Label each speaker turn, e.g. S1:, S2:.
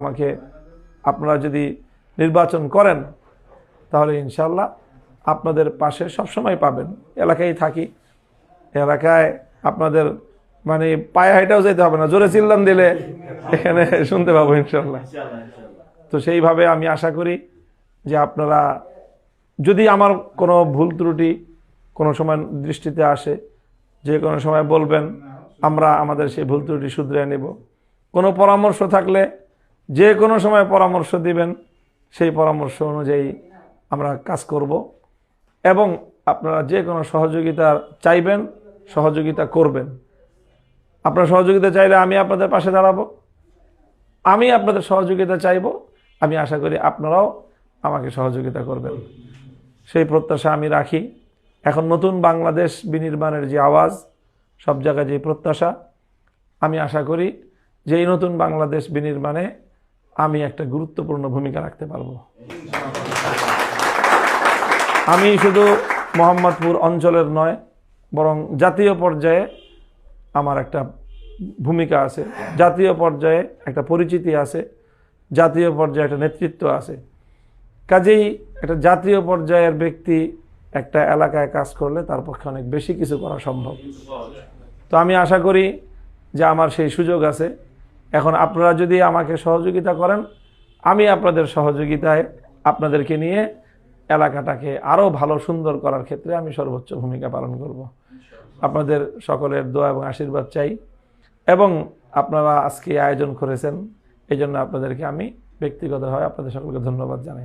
S1: আমাকে আপনারা যদি নির্বাচন করেন তাহলে ইনশাআল্লাহ আপনাদের পাশে সবসময় পাবেন। এলাকায় থাকি, এলাকায় আপনাদের মানে পায়ে হাঁটাও যেতে হবে না, জোরে চিল্লান দিলে এখানে শুনতে পাবো ইনশাআল্লাহ। তো সেইভাবে আমি আশা করি যে আপনারা যদি আমার কোনো ভুল ত্রুটি কোনো সময় দৃষ্টিতে আসে, যে কোনো সময় বলবেন, আমরা আমাদের সেই ভুল ত্রুটি শুধরে নেব। কোনো পরামর্শ থাকলে যে কোনো সময় পরামর্শ দিবেন, সেই পরামর্শ অনুযায়ী আমরা কাজ করব। এবং আপনারা যে কোনো সহযোগিতা চাইবেন, সহযোগিতা করবেন। আপনারা সহযোগিতা চাইলে আমি আপনাদের পাশে দাঁড়াবো, আমি আপনাদের সহযোগিতা চাইব। আমি আশা করি আপনারাও আমাকে সহযোগিতা করবেন, সেই প্রত্যাশা আমি রাখি। এখন নতুন বাংলাদেশ বিনির্মাণের যে আওয়াজ, সব জায়গায় যে প্রত্যাশা, আমি আশা করি যে এই নতুন বাংলাদেশ বিনির্মাণে আমি একটা গুরুত্বপূর্ণ ভূমিকা রাখতে পারবো। আমি শুধু মোহাম্মদপুর অঞ্চলের নয়, বরং জাতীয় পর্যায়ে আমার একটা ভূমিকা আছে, জাতীয় পর্যায়ে একটা পরিচিতি আছে, জাতীয় পর্যায়ে একটা নেতৃত্ব আছে। কাজেই একটা জাতীয় পর্যায়ের ব্যক্তি একটা এলাকায় কাজ করলে তার পক্ষে অনেক বেশি কিছু করা সম্ভব। তো আমি আশা করি যে আমার সেই সুযোগ আছে। এখন আপনারা যদি আমাকে সহযোগিতা করেন, আমি আপনাদের সহযোগিতায় আপনাদেরকে নিয়ে এলাকাটাকে আরও ভালো সুন্দর করার ক্ষেত্রে আমি সর্বোচ্চ ভূমিকা পালন করব। আপনাদের সকলের দোয়া এবং আশীর্বাদ চাই। এবং আপনারা আজকে আয়োজন করেছেন, এই জন্য আপনাদেরকে আমি ব্যক্তিগতভাবে আপনাদের সকলকে ধন্যবাদ জানাই।